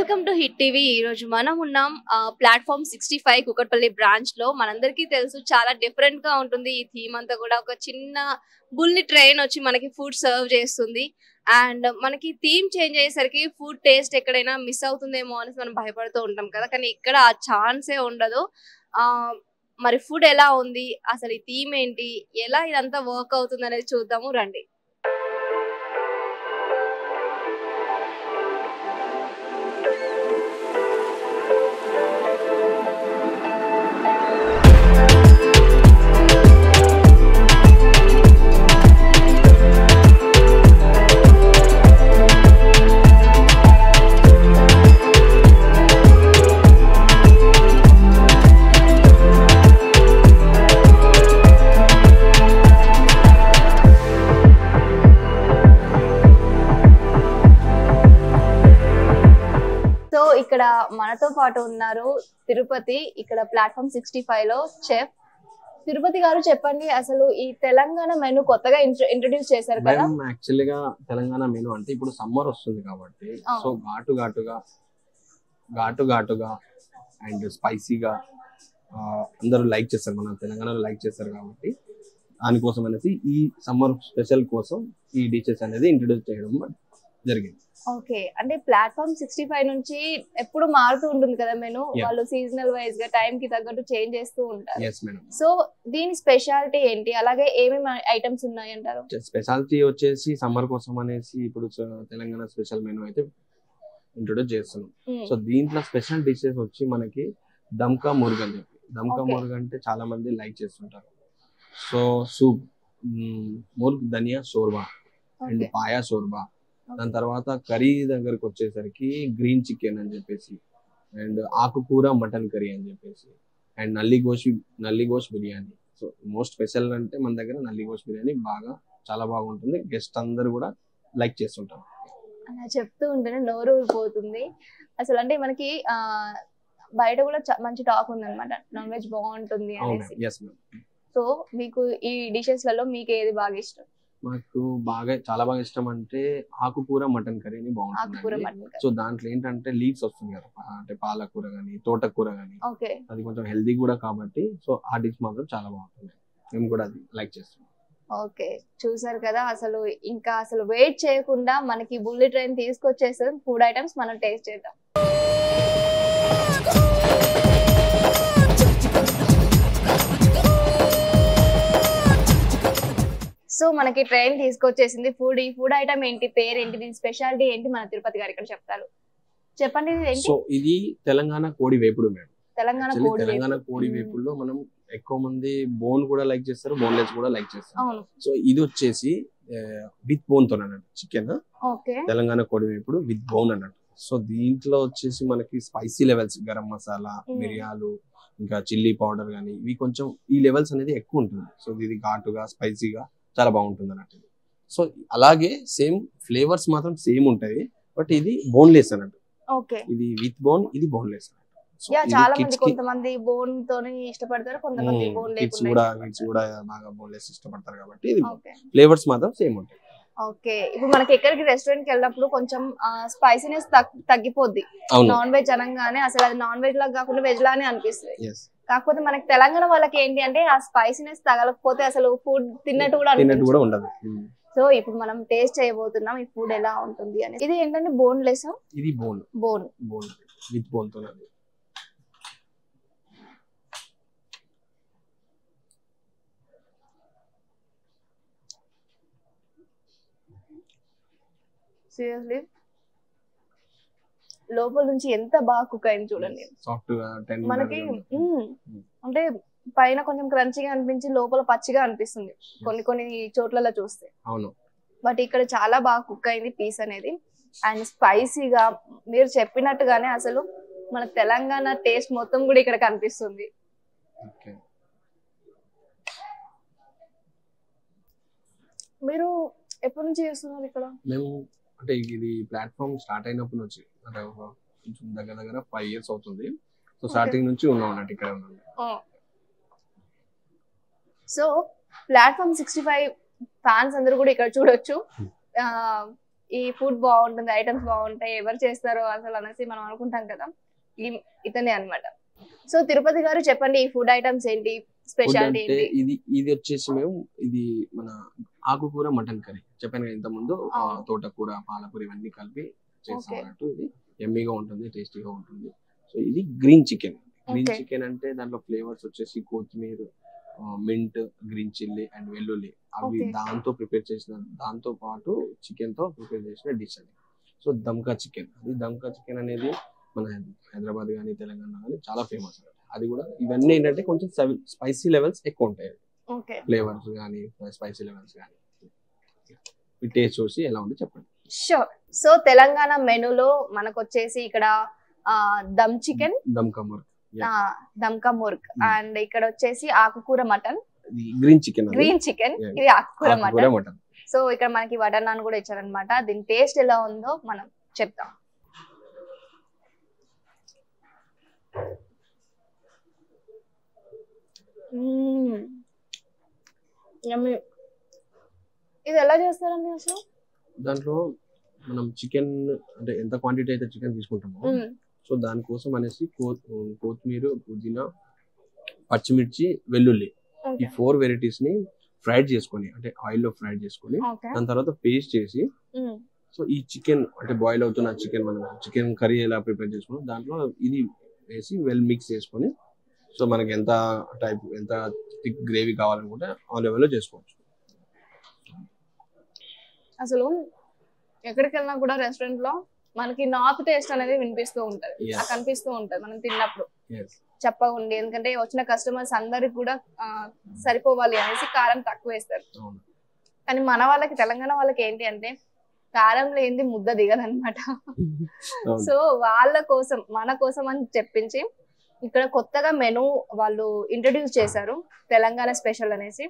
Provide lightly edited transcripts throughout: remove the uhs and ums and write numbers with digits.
Welcome to hit TV. ఈ రోజు మనం ఉన్నాం ప్లాట్ఫామ్ 65 కుకట్పల్లి బ్రాంచ్ లో. మనందరికీ తెలుసు చాలా డిఫరెంట్ గా ఉంటుంది ఈ థీమ్ అంతా కూడా. ఒక చిన్న బుల్లి ట్రైన్ వచ్చి మనకి ఫుడ్ సర్వ్ చేస్తుంది. అండ్ మనకి థీమ్ చేంజ్ అయ్యేసరికి ఫుడ్ టేస్ట్ ఎక్కడైనా మిస్ అవుతుందేమో అని మనం భయపడుతూ ఉంటాం కదా, కానీ ఇక్కడ ఆ ఛాన్సే ఉండదు. మరి ఫుడ్ ఎలా ఉంది, అసలు ఈ థీమ్ ఏంటి, ఎలా ఇదంతా వర్క్ అవుతుంది అనేది చూద్దాము రండి. ఇక్కడ మనతో పాటు ఉన్నారు తిరుపతి, ఇక్కడ ప్లాట్ఫామ్ 65 లో చెఫ్. తిరుపతి గారు చెప్పండి, అసలు ఈ తెలంగాణ మెనూ కొత్తగా ఇంట్రొడ్యూస్ చేశారు కదా. యాక్చువల్లీ గా తెలంగాణ మెనూ అంటే ఇప్పుడు సమ్మర్ వస్తుంది కాబట్టి సో ఘాటుగా అండ్ స్పైసీగా అందరూ లైక్ చేస్తారు, మన తెలంగాణలో లైక్ చేస్తారు కాబట్టి దానికోసం అనేసి ఈ సమ్మర్ స్పెషల్ కోసం ఈ డిషెస్ అనేది ఇంట్రొడ్యూస్ చేయడం జరిగింది. ఓకే, అంటే ప్లాట్ఫామ్ 65 నుంచి ఎప్పుడు మారుతూ ఉంటుంది కదా మెనూ. వాళ్ళు సీజనల్ వైజ్ గా టైం కి తగ్గట్టు చేంజ్ చేస్తూ ఉంటారు. సో దీని స్పెషాలిటీ ఏంటి, అలాగే ఏమేమి ఐటమ్స్ ఉన్నాయి అంటారు? స్పెషాలిటీ వచ్చేసి సమ్మర్ కోసం అనేసి ఇప్పుడు తెలంగాణ స్పెషల్ మెనూ అయితే ఇంట్రొడ్యూస్ చేస్తున్నాం. సో దీంట్లో స్పెషల్ డిషెస్ వచ్చి మనకి దమ్కా ముర్గ్ అని చెప్పి. దమ్కా ముర్గ్ అంటే చాలా మంది లైక్ చేస్తుంటారు. So soup, murgh dhaniya shorba and paya shorba. దాని తర్వాత కర్రీ దగ్గరకు వచ్చేసరికి గ్రీన్ చికెన్ అని చెప్పేసి, అండ్ ఆకుకూర మటన్ కర్రీ అని చెప్పేసి, అండ్ నల్లి గోష్ బిర్యానీ. సో మోస్ట్ స్పెషల్ అంటే మన దగ్గర నల్లి గోష్ బిర్యానీ చాలా బాగుంటుంది. గెస్ట్ అందరు కూడా లైక్ చేస్తుంటారు. అలా చెప్తూ ఉంటేనే నోరు ఊరిపోతుంది అసలు. అంటే మనకి బయట కూడా మంచి టాక్ ఉంది అనమాట, నాన్ వెజ్ బాగుంటుంది అనేసి. సో మీకు ఈ డిషెస్ లలో మీకు ఏది బాగా ఇష్టం? మాకు చాలా బాగా ఇష్టం అంటే ఆకుకూర మటన్ కర్రీ బాగుంటుంది. సో దాంట్లో ఏంటంటే లీవ్స్ వస్తుంది కదా, అంటే పాలకూర గానీ తోటకూర గానీ, అది కొంచెం హెల్దీ కూడా కాబట్టి సో ఆ డిష్ మాత్రం చాలా బాగుంటుంది. మేము కూడా అది లైక్ చేస్తాం. ఓకే, చూసారు కదా, అసలు వెయిట్ చేయకుండా మనకి బుల్లెట్ ట్రైన్ తీసుకొచ్చేసి ఫుడ్ ఐటమ్స్ మనం టేస్ట్ చేద్దాం. సో మనకి ట్రైన్ తీసుకొచ్చేసింది. ఈ ఫుడ్ ఐటమ్ ఏంటి, పేరేంటి, దీని స్పెషాలిటీ ఏంటి, మన తిరుపతి గారు ఇక్కడ చెప్తారు. చెప్పండి. సో ఇది తెలంగాణ కోడి వేపుడు మేడం. తెలంగాణ కోడి వేపుడులో మనం ఎక్కువ మంది బోన్ కూడా లైక్ చేస్తారు, బోన్లెస్ కూడా లైక్ చేస్తారు. సో ఇది వచ్చేసి విత్ బోన్ తో అన్నట్టు చికెన్. తెలంగాణ కోడి వేపుడు విత్ బోన్ అన్నట్టు. సో దీంట్లో వచ్చేసి మనకి స్పైసీ లెవెల్స్, గరం మసాలా, మిరియాలు, ఇంకా చిల్లీ పౌడర్ గానీ ఇవి కొంచెం ఈ లెవెల్స్ అనేది ఎక్కువ ఉంటుంది. సో ఇది ఘాటుగా స్పైసీగా చాలా బాగుంటుంది అన్నట్టు. సో అలాగే సేమ్ ఫ్లేవర్స్ మాత్రం సేమ్ ఉంటాయి, బట్ ఇది బోన్లెస్ అన్నట్టు. ఇది విత్ బోన్, ఇది బోన్లెస్. చాలా మంది కొంతమంది బోన్ తోని ఇష్టపడతారు, కొంతమంది బోన్ లేకుండా కూడా బాగా బోన్లెస్ ఇష్టపడతారు కాబట్టి ఇది ఫ్లేవర్స్ మాత్రం సేమ్ ఉంటాయి. ఓకే, ఇప్పుడు మనకి ఎక్కడికి రెస్టారెంట్ కి వెళ్ళినప్పుడు కొంచెం స్పైసీనెస్ తగ్గిపోద్ది. నాన్ వెజ్ అనగానే అసలు అది నాన్ వెజ్ లాగా కాకుండా వెజ్ లానే అనిపిస్తుంది. కాకపోతే మనకి తెలంగాణ వాళ్ళకి ఏంటి అంటే ఆ స్పైసీనెస్ తగలకపోతే అసలు ఫుడ్ తిన్నట్టు కూడా ఉండదు. సో ఇప్పుడు మనం టేస్ట్ చేయబోతున్నాం ఈ ఫుడ్ ఎలా ఉంటుంది అని. ఇది ఏంటంటే బోన్లెస్, ఇది బోన్ విత్ బోన్ తో. సీరియస్లీ లోపల నుంచి ఎంత బాగా కుక్ అయింది చూడండి. మనకి అంటే పైన కొంచెం క్రంచీగా అనిపించి లోపల పచ్చిగా అనిపిస్తుంది కొన్ని చోట్లలో చూస్తే. బట్ ఇక్కడ చాలా బాగా కుక్ అయింది పీస్ అనేది. అండ్ స్పైసీగా మీరు చెప్పినట్టుగానే అసలు మన తెలంగాణ టేస్ట్ మొత్తం కూడా ఇక్కడ కనిపిస్తుంది. మీరు ఎప్పటి నుంచి చేస్తున్నారు ఇక్కడ? అంటే ఇది ప్లాట్ఫామ్ స్టార్ట్ అయినప్పటి నుంచి, అంటే కొంచెం దగ్గర 5 years అవుతుంది. సో స్టార్టింగ్ నుంచి ఉన్నాం అన్నట్టు ఇక్కడ ఉన్నాం. సో ప్లాట్ఫామ్ 65 ఫ్యాన్స్ అందరూ కూడా ఇక్కడ చూడొచ్చు. ఈ ఫుడ్ బాగుంటుంది, ఐటమ్స్ బాగుంటాయి, ఎవరు చేస్తారో అసలు అనేసి మనం అనుకుంటాం కదా, ఇతనే అన్నమాట. సో తిరుపతి గారు చెప్పండి, ఈ ఫుడ్ ఐటమ్స్ ఏంటి, స్పెషాలిటీ ఏంటి? ఇది వచ్చేసి మేము ఇది మన ఆకుకూర మటన్ కర్రీ చెప్పాను కదా ఇంత ముందు. తోటకూర, పాలకూర ఇవన్నీ కలిపి చేస్తాం అన్నట్టు. ఇది ఎమ్మీగా ఉంటుంది, టేస్టీగా ఉంటుంది. సో ఇది గ్రీన్ చికెన్. గ్రీన్ చికెన్ అంటే దాంట్లో ఫ్లేవర్స్ వచ్చేసి కొత్తిమీర, మింట్, గ్రీన్ చిల్లీ అండ్ వెల్లుల్లి అవి దాంతో ప్రిపేర్ చేసిన, దాంతో పాటు చికెన్ తో ప్రిపేర్ చేసిన డిష్ అది. So dum ka chicken. అది దమ్కా చికెన్ అనేది మన హైదరాబాద్ కానీ తెలంగాణ కానీ చాలా ఫేమస్. అది కూడా ఇవన్నీ ఏంటంటే కొంచెం స్పైసీ లెవెల్స్ ఎక్కువ ఉంటాయి, ఫ్లేవర్స్ కానీ స్పైసీ లెవెల్స్ కానీ. టేస్ట్ చూసి ఎలా ఉంది చెప్పండి. షూర్. సో తెలంగాణ మెనూలో మనకు వచ్చేసి ఇక్కడ దమ్ చికెన్, దమ్కా ముర్గ్ అండ్ ఇక్కడ వచ్చేసి ఆకుకూర మటన్, గ్రీన్ చికెన్, ఇది ఆకుకూర మటన్. సో ఇక్కడ మనకి వడర్ నాన్ కూడా ఇచ్చారనమాట. దీని టేస్ట్ ఎలా ఉందో మనం చెప్తాం. ఇది ఎలా చేస్తారండి అసలు? దాంట్లో మనం చికెన్ అంటే ఎంత క్వాంటిటీ అయితే చికెన్ తీసుకుంటామో, సో దానికోసం అనేసి కొత్తిమీర, పుదీనా, పచ్చిమిర్చి, వెల్లుల్లి ఈ 4 వెరైటీస్ ని ఫ్రైడ్ చేసుకొని, అంటే ఆయిల్ లో ఫ్రైడ్ చేసుకొని దాని తర్వాత పేస్ట్ చేసి, సో ఈ చికెన్ అంటే బాయిల్ అవుతున్న చికెన్, మనం చికెన్ కర్రీ ఎలా ప్రిపేర్ చేసుకున్నాం దాంట్లో ఇది వేసి వెల్ మిక్స్ చేసుకొని, సో మనకి ఎంత థిక్ గ్రేవీ కావాలనుకుంటే ఆ లెవెల్లో చేసుకోవచ్చు. అసలు ఎక్కడికి వెళ్ళినా కూడా రెస్టారెంట్ లో మనకి నార్త్ టేస్ట్ అనేది వినిపిస్తూ ఉంటది, కనిపిస్తూ ఉంటది మనం తిన్నప్పుడు చెప్పండి. ఎందుకంటే వచ్చిన కస్టమర్స్ అందరికి కూడా సరిపోవాలి అనేసి కారం తక్కువ వేస్తారు. కానీ మన వాళ్ళకి, తెలంగాణ వాళ్ళకి ఏంటి అంటే కారం లేనిది ముద్ద దిగదనమాట. సో వాళ్ళ కోసం, మన కోసం అని చెప్పించి ఇక్కడ కొత్తగా మెనూ వాళ్ళు ఇంట్రడ్యూస్ చేశారు, తెలంగాణ స్పెషల్ అనేసి.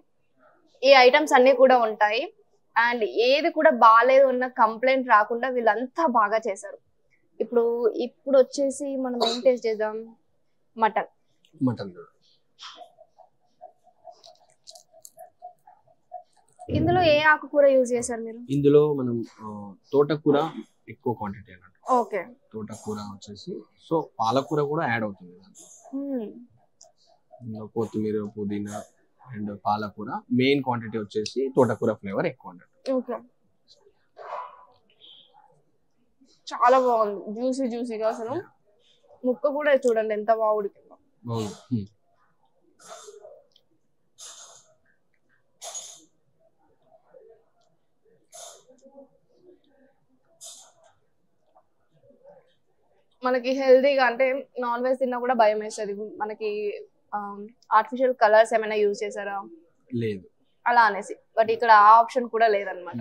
ఈ ఐటమ్స్ అన్ని కూడా ఉంటాయి అండ్ ఏది కూడా బాగాలేదు అన్న కంప్లైంట్ రాకుండా వీళ్ళంతా బాగా చేశారు. ఇప్పుడు వచ్చేసి మనం ఏం టేస్ట్ చేద్దాం, మటన్. ఇందులో ఏ ఆకుకూర యూజ్ చేశారు మీరు? ఇందులో మనం తోటకూర ఎక్కువ క్వాంటిటీ అన్నట్టు. ఓకే, తోటకూర వచ్చేసి, సో పాలకూర కూడా యాడ్ అవుతుంది దాంట్లో. కొత్తిమీర, పుదీనా అండ్ పాలకూర మెయిన్ క్వాంటిటీ వచ్చేసి, తోటకూర ఫ్లేవర్ ఎక్కువ అన్నట్టు. ఓకే, చాలా బాగుంది, జ్యూసీగా. అసలు ముక్క కూడా చూడండి ఎంత బాగా ఉడికిందో. మనకి హెల్దీగా, అంటే నాన్ వెజ్ తిన్నా కూడా భయం వేస్తుంది మనకి. ఆర్టిఫిషియల్ కలర్స్ ఏమైనా యూజ్ చేశారా? లేదు అలా అనేసి. బట్ ఇక్కడ ఆ ఆప్షన్ కూడా లేదనమాట.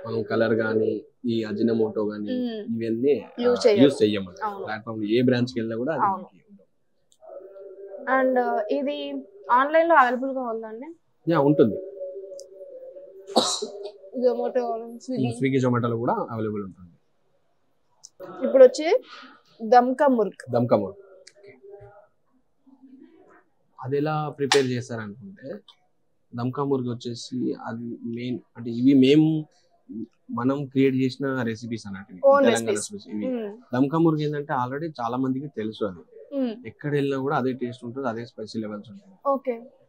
మనం కలర్ గానీ, ఈ అజినమోటో గానీ ఇవన్నీ యూజ్ చెయ్యము. ప్లాట్ఫామ్ ఏ బ్రాంచ్ కి వెళ్ళినా కూడా. అండ్ ఇది ఆన్లైన్ లో అవైలబుల్ గా ఉందండి? ఉంటుంది. జొమాటో, స్విగ్గీ, జొమాటోలో కూడా అవైలబుల్ ఉంటుంది. ఇప్పుడు వచ్చి దమ్కా ముర్గ్. అది ఎలా ప్రిపేర్ చేస్తారనుకుంటే, దమ్కా ముర్గ్ వచ్చేసి అది మెయిన్, అంటే ఇవి మనం క్రియేట్ చేసిన రెసిపీస్ అన్నట్టు, తెలంగాణ రెసిపీస్ ఇవి. దమ్కా ముర్గ్ ఏంటంటే ఆల్రెడీ చాలా మందికి తెలుసు, అది ఎక్కడ వెళ్ళినా కూడా అదే టేస్ట్ ఉంటుంది, అదే స్పైసీ లెవెల్స్ ఉంటుంది.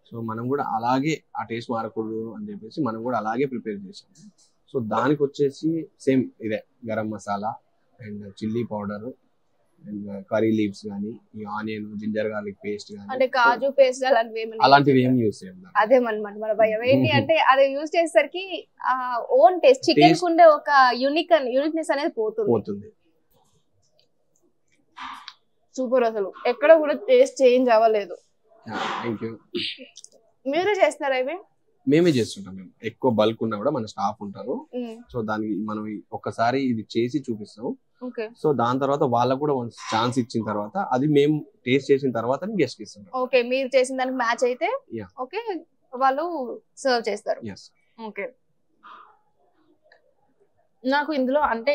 సో మనం కూడా అలాగే ఆ టేస్ట్ మారకూడదు అని చెప్పేసి మనం కూడా అలాగే ప్రిపేర్ చేసాం. సో దానికి వచ్చేసి సేమ్ ఇదే garam masala and chilli powder and curry leaves గానీ, ఈ ఆనియన్, జింజర్ గార్లిక్ పేస్ట్ గానీ, అంటే కాజు పేస్ట్ అలాంటివి ఏం యూస్ చేయం. అదేమన్నమాట మన భయం ఏంటి అంటే అది యూస్ చేసేసరికి ఓన్ టేస్ట్, చికెన్ కు ఉండే ఒక యూనిక్నెస్ అనేది పోతుంది. సూపర్, అసలు ఎక్కడ కూడా టేస్ట్ చేంజ్ అవ్వలేదు. మీరే చేస్తారా ఇవి? మేమే చేస్తుంటాం. మేము ఎక్కువ బల్క్ ఉన్నా కూడా మన స్టాఫ్ ఉంటారు. సో దానికి మనం ఒక్కసారి ఇది చేసి చూపిస్తాం. సో దాని తర్వాత వాళ్ళకు కూడా ఛాన్స్ ఇచ్చిన తర్వాత అది మేము టేస్ట్ చేసిన తర్వాత గెస్ట్ కి ఇస్తాం. ఓకే, మీరు చేసిన దానికి మ్యాచ్ అయితే ఓకే వాళ్ళు సర్వ్ చేస్తారు. ఓకే, నాకు ఇందులో అంటే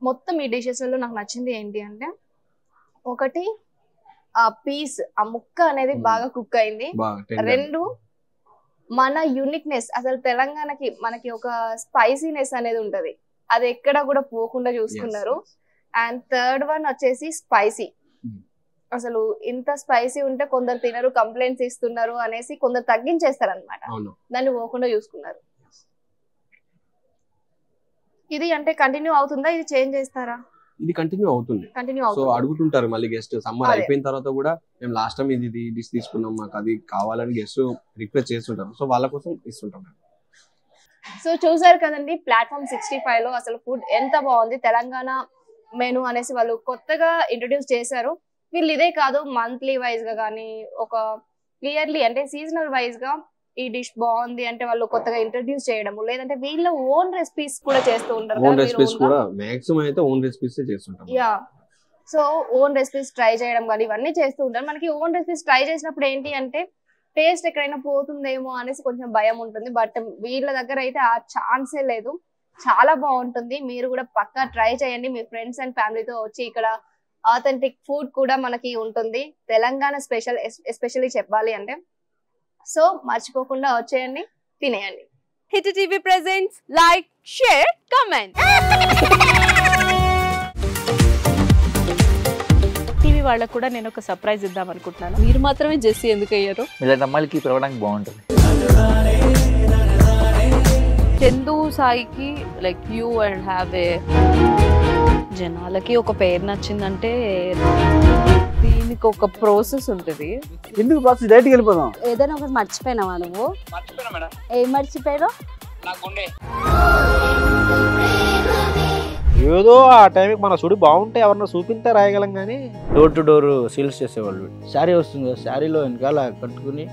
మొత్తం ఈ డిషెస్ లో నాకు నచ్చింది ఏంటి అంటే, ఒకటి ఆ పీస్, ఆ ముక్క అనేది బాగా కుక్ అయింది. 2 మన యూనిక్నెస్ అసలు తెలంగాణకి మనకి ఒక స్పైసీనెస్ అనేది ఉంటది, అది ఎక్కడ కూడా పోకుండా చూసుకున్నారు. అండ్ థర్డ్ వన్ వచ్చేసి స్పైసీ. అసలు ఇంత స్పైసీ ఉంటే కొందరు తినరు, కంప్లైంట్స్ ఇస్తున్నారు అనేసి కొందరు తగ్గించేస్తారు అనమాట, దాన్ని పోకుండా చూసుకున్నారు. ఇది అంటే కంటిన్యూ అవుతుందా, ఇది చేంజ్ చేస్తారా? ఇది కంటిన్యూ అవుతుంది. సో అడుగుతుంటారు మళ్ళీ గెస్ట్, సమ్మర్ అయిపోయిన తర్వాత కూడా మేము లాస్ట్ టైం ఇది డిష్ తీసుకున్నాం, మాకు అది కావాలని గెస్ట్ రిక్వెస్ట్ చేస్తుంటారు. సో వాళ్ళ కోసం ఇస్తుంటాం. సో చూసారు కదండి, ప్లాట్ఫామ్ 65 లో అసలు ఫుడ్ ఎంత బాగుంది. తెలంగాణ మెనూ అనేసి వాళ్ళు కొత్తగా ఇంట్రొడ్యూస్ చేశారు. వీళ్ళు ఇదే కాదు, మంత్లీ వైజ్ గా కానీ ఒక ఇయర్లీ అంటే సీజనల్ వైజ్ గా ఈ డిష్ బాగుంది అంటే వాళ్ళు కొత్తగా ఇంట్రొడ్యూస్ చేయడము, లేదంటే వీళ్ళ ఓన్ రెసిపీస్ కూడా చేస్తూ ఉంటారు. ఓన్ రెసిపీస్ కూడా మాక్సిమం అయితే ఓన్ రెసిపీస్ చేస్తుంటారు. Yeah, so own recipes try చేయడం కానీ ఇవన్నీ చేస్తూ ఉంటారు. మనకి ఓన్ రెసిపీస్ ట్రై చేసినప్పుడు ఏంటి అంటే టేస్ట్ ఎక్కడైనా పోతుందేమో అనేసి కొంచెం భయం ఉంటుంది. బట్ వీళ్ళ దగ్గర అయితే ఆ ఛాన్సే లేదు, చాలా బాగుంటుంది. మీరు కూడా పక్కా ట్రై చేయండి. మీ ఫ్రెండ్స్ అండ్ ఫ్యామిలీతో వచ్చి ఇక్కడ ఆథెంటిక్ ఫుడ్ కూడా మనకి ఉంటుంది, తెలంగాణ స్పెషల్ ఎస్పెషల్లీ చెప్పాలి అంటే. సో మర్చిపోకుండా వచ్చేయండి, తినేయండి. Hit TV presents like, share, comment. TV వాళ్ళకు కూడా నేను ఒక సర్ప్రైజ్ ఇద్దాం అనుకుంటున్నాను. మీరు మాత్రమే జెస్సీ ఎందుకు అయ్యారు? ఇలాంటి అమ్మాయిలకి పిలవడానికి బాగుంటుంది. చందు సాయికి like you and have a, జనాలకి ఒక పేరు నచ్చిందంటే దీనికి ఒక ప్రాసెస్ ఉంటుంది. ఎందుకు ప్రాసెస్ డైరెక్ట్‌గా వెళ్ళిపోదాం. ఏదైనా ఒకటి మర్చిపోయినావా నువ్వు? మర్చిపోయినా మేడం. ఏం మర్చిపోయావు? నా గుండె. ఏదో ఆ టైంకి మన సుడి బాగుంటే ఎవరన్నా చూపిస్తే రాయగలం కానీ డోర్ టు డోర్ సేల్స్ చేసేవాళ్ళు. శారీ వస్తుంది, శారీలో వెనకాల కట్టుకుని